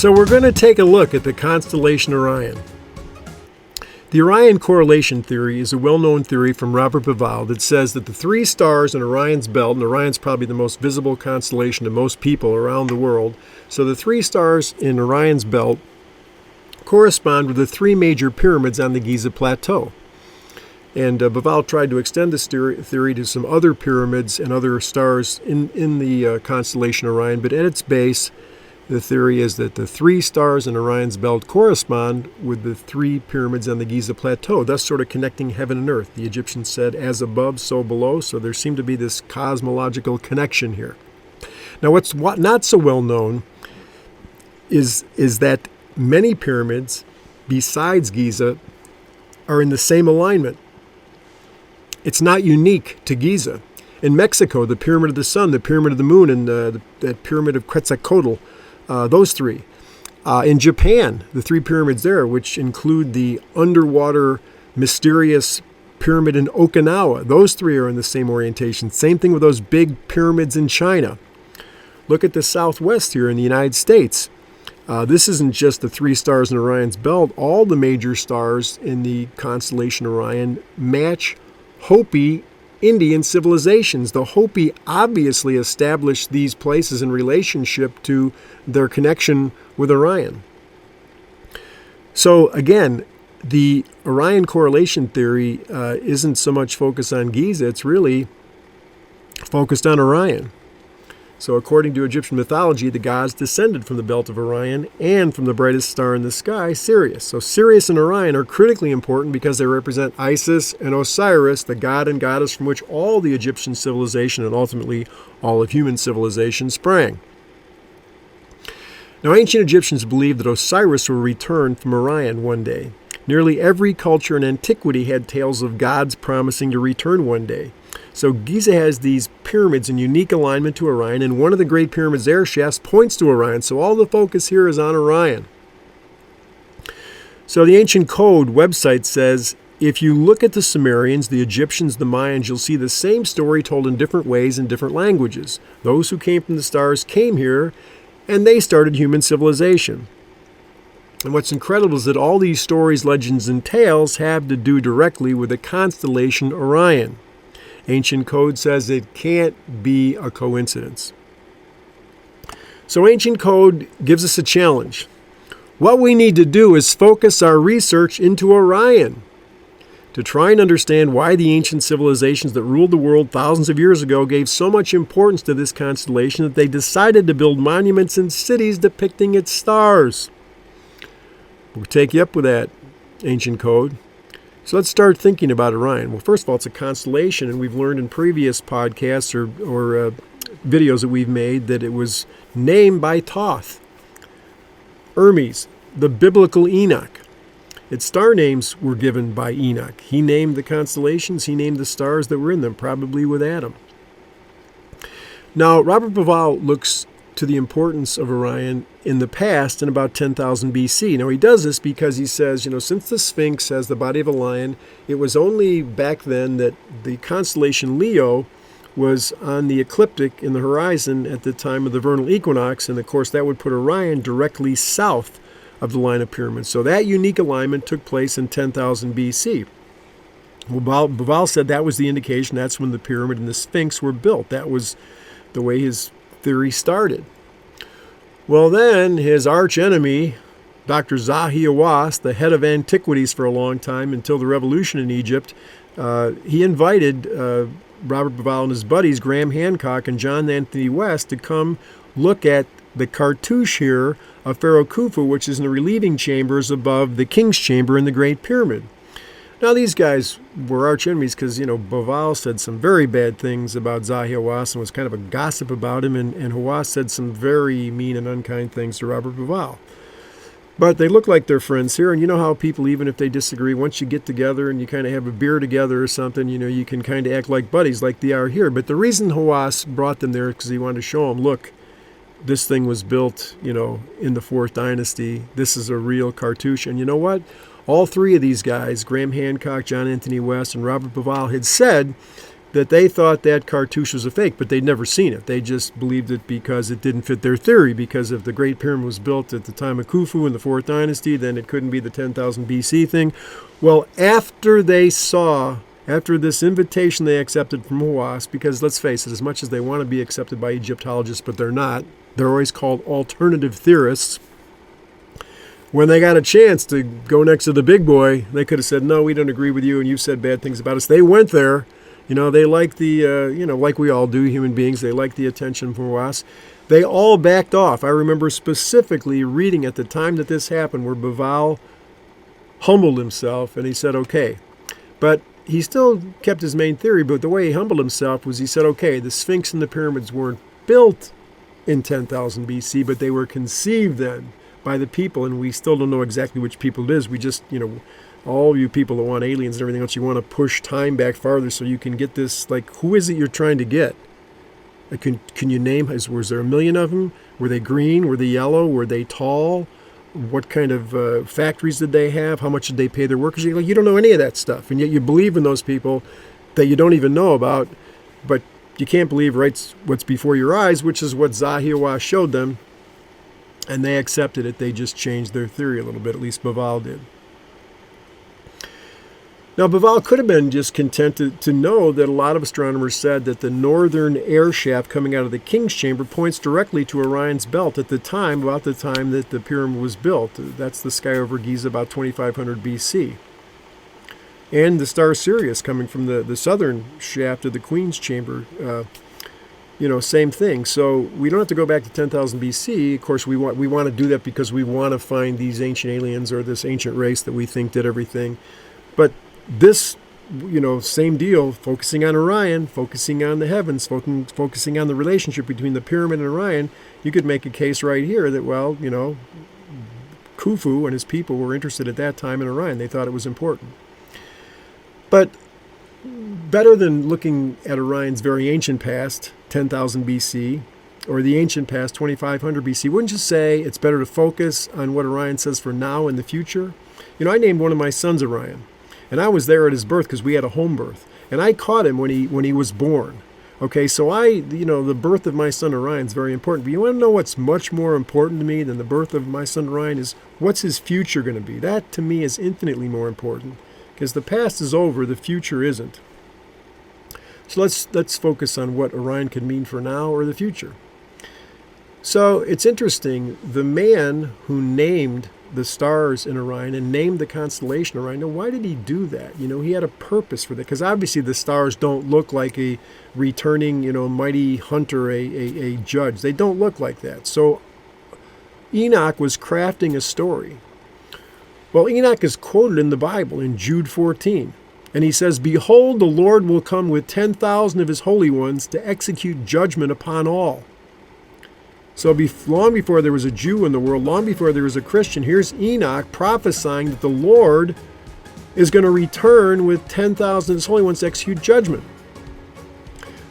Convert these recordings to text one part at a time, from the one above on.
So we're going to take a look at the constellation Orion. The Orion Correlation Theory is a well-known theory from Robert Pahl that says that the three stars in Orion's belt, and Orion's probably the most visible constellation to most people around the world, so the three stars in Orion's belt correspond with the three major pyramids on the Giza Plateau. And Pahl tried to extend this theory to some other pyramids and other stars in the constellation Orion, but at its base, the theory is that the three stars in Orion's belt correspond with the three pyramids on the Giza Plateau, thus sort of connecting heaven and earth. The Egyptians said, as above, so below, so there seemed to be this cosmological connection here. Now, what's not so well known is that many pyramids, besides Giza, are in the same alignment. It's not unique to Giza. In Mexico, the Pyramid of the Sun, the Pyramid of the Moon, and the Pyramid of Quetzalcoatl, those three. In Japan, the three pyramids there, which include the underwater mysterious pyramid in Okinawa, those three are in the same orientation. Same thing with those big pyramids in China. Look at the southwest here in the United States. This isn't just the three stars in Orion's belt. All the major stars in the constellation Orion match Hopi Indian civilizations. The Hopi obviously established these places in relationship to their connection with Orion. So again, the Orion correlation theory isn't so much focused on Giza, it's really focused on Orion. So according to Egyptian mythology, the gods descended from the belt of Orion and from the brightest star in the sky, Sirius. So Sirius and Orion are critically important because they represent Isis and Osiris, the god and goddess from which all the Egyptian civilization and ultimately all of human civilization sprang. Now, ancient Egyptians believed that Osiris will return from Orion one day. Nearly every culture in antiquity had tales of gods promising to return one day. So Giza has these pyramids in unique alignment to Orion, and one of the Great Pyramid's air shafts points to Orion, so all the focus here is on Orion. So the Ancient Code website says, if you look at the Sumerians, the Egyptians, the Mayans, you'll see the same story told in different ways in different languages. Those who came from the stars came here, and they started human civilization. And what's incredible is that all these stories, legends, and tales have to do directly with the constellation Orion. Ancient Code says it can't be a coincidence. So Ancient Code gives us a challenge. What we need to do is focus our research into Orion to try and understand why the ancient civilizations that ruled the world thousands of years ago gave so much importance to this constellation that they decided to build monuments and cities depicting its stars. We'll take you up with that, Ancient Code. So let's start thinking about Orion. Well, first of all, it's a constellation, and we've learned in previous podcasts or videos that we've made that it was named by Thoth. Hermes, the biblical Enoch. Its star names were given by Enoch. He named the constellations, he named the stars that were in them, probably with Adam. Now, Robert Pahl looks to the importance of Orion in the past in about 10,000 BC. Now he does this because he says, since the Sphinx has the body of a lion, it was only back then that the constellation Leo was on the ecliptic in the horizon at the time of the vernal equinox, and of course that would put Orion directly south of the line of pyramids. So that unique alignment took place in 10,000 BC. Pahl said that was the indication that's when the pyramid and the Sphinx were built. That was the way his theory started. Well, then his arch enemy, Dr. Zahi Hawass, the head of antiquities for a long time until the revolution in Egypt, he invited Robert Pahl and his buddies, Graham Hancock and John Anthony West, to come look at the cartouche here of Pharaoh Khufu, which is in the relieving chambers above the king's chamber in the Great Pyramid. Now, these guys were arch enemies because, Pahl said some very bad things about Zahi Hawass and was kind of a gossip about him, and Hawass said some very mean and unkind things to Robert Pahl. But they look like they're friends here, and you know how people, even if they disagree, once you get together and you kind of have a beer together or something, you can kind of act like buddies like they are here. But the reason Hawass brought them there is because he wanted to show them, look, this thing was built, in the 4th dynasty. This is a real cartouche. And you know what? All three of these guys, Graham Hancock, John Anthony West, and Robert Pahl, had said that they thought that cartouche was a fake, but they'd never seen it. They just believed it because it didn't fit their theory, because if the Great Pyramid was built at the time of Khufu in the 4th dynasty, then it couldn't be the 10,000 BC thing. Well, after this invitation they accepted from Hawass, because let's face it, as much as they want to be accepted by Egyptologists, but they're not, they're always called alternative theorists. When they got a chance to go next to the big boy, they could have said, no, we don't agree with you, and you've said bad things about us. They went there. They like like we all do, human beings, they like the attention from Hawass. They all backed off. I remember specifically reading at the time that this happened where Pahl humbled himself and he said, okay. But he still kept his main theory, but the way he humbled himself was he said, okay, the Sphinx and the pyramids weren't built in 10,000 BC, but they were conceived then by the people, and we still don't know exactly which people it is. We just, all you people that want aliens and everything else, you want to push time back farther so you can get this, like, who is it you're trying to get? Can you name, was there a million of them? Were they green? Were they yellow? Were they tall? What kind of factories did they have? How much did they pay their workers? You don't know any of that stuff, and yet you believe in those people that you don't even know about, but you can't believe what's before your eyes, which is what Zahi showed them, and they accepted it. They just changed their theory a little bit, at least Pahl did. Now, Pahl could have been just content to know that a lot of astronomers said that the northern air shaft coming out of the King's Chamber points directly to Orion's belt at about the time that the pyramid was built. That's the sky over Giza, about 2500 BC. And the star Sirius coming from the southern shaft of the Queen's Chamber, same thing. So we don't have to go back to 10,000 BC. Of course, we want to do that because we want to find these ancient aliens or this ancient race that we think did everything. But this, same deal, focusing on Orion, focusing on the heavens, focusing on the relationship between the pyramid and Orion, you could make a case right here that, Khufu and his people were interested at that time in Orion. They thought it was important. But better than looking at Orion's very ancient past, 10,000 BC, or the ancient past, 2500 BC, wouldn't you say it's better to focus on what Orion says for now and the future? I named one of my sons Orion. And I was there at his birth because we had a home birth. And I caught him when he was born. Okay, so the birth of my son Orion is very important. But you want to know what's much more important to me than the birth of my son Orion is what's his future going to be? That, to me, is infinitely more important. Because the past is over, the future isn't. So let's focus on what Orion could mean for now or the future. So it's interesting, the man who named the stars in Orion and named the constellation Orion. Now, why did he do that? He had a purpose for that, because obviously the stars don't look like a returning, mighty hunter, a judge. They don't look like that. So Enoch was crafting a story. Well, Enoch is quoted in the Bible in Jude 14. And he says, behold, the Lord will come with 10,000 of his holy ones to execute judgment upon all. So long before there was a Jew in the world, long before there was a Christian, here's Enoch prophesying that the Lord is going to return with 10,000 of his holy ones to execute judgment.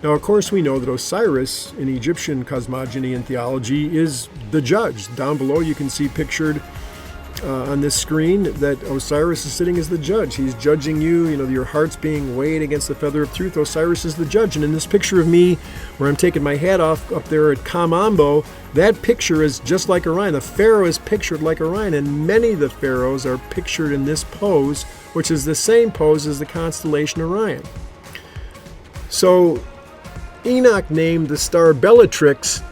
Now, of course, we know that Osiris in Egyptian cosmogony and theology is the judge. Down below you can see pictured on this screen that Osiris is sitting as the judge. He's judging you, your heart's being weighed against the feather of truth. Osiris is the judge. And in this picture of me, where I'm taking my hat off up there at Kamambo, that picture is just like Orion. The pharaoh is pictured like Orion, and many of the pharaohs are pictured in this pose, which is the same pose as the constellation Orion. So Enoch named the star Bellatrix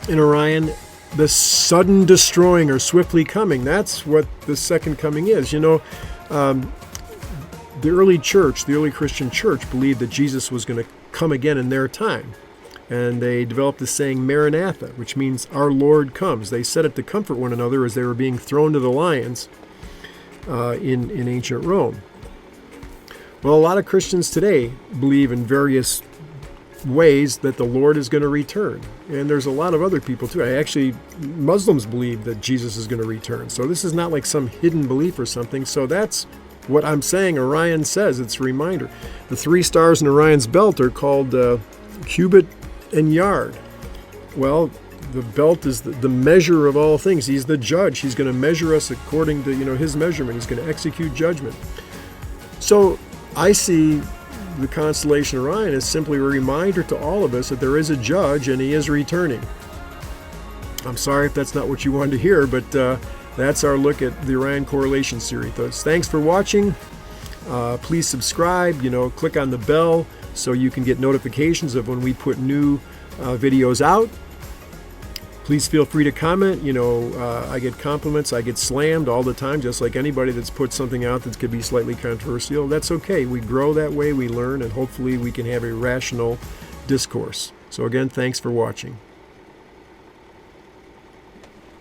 in Orion the sudden destroying or swiftly coming. That's what the second coming is. The early church, the early Christian church, believed that Jesus was going to come again in their time. And they developed the saying Maranatha, which means our Lord comes. They said it to comfort one another as they were being thrown to the lions in ancient Rome. Well, a lot of Christians today believe in various ways that the Lord is going to return. And there's a lot of other people too. Muslims believe that Jesus is going to return. So this is not like some hidden belief or something. So that's what I'm saying Orion says. It's a reminder. The three stars in Orion's belt are called cubit and yard. Well, the belt is the measure of all things. He's the judge. He's going to measure us according to his measurement. He's going to execute judgment. So I see the constellation Orion is simply a reminder to all of us that there is a judge and he is returning. I'm sorry if that's not what you wanted to hear, but that's our look at the Orion Correlation Theory. Thanks for watching. Please subscribe, click on the bell so you can get notifications of when we put new videos out. Please feel free to comment. I get compliments, I get slammed all the time, just like anybody that's put something out that could be slightly controversial. That's okay. We grow that way, we learn, and hopefully we can have a rational discourse. So again, thanks for watching.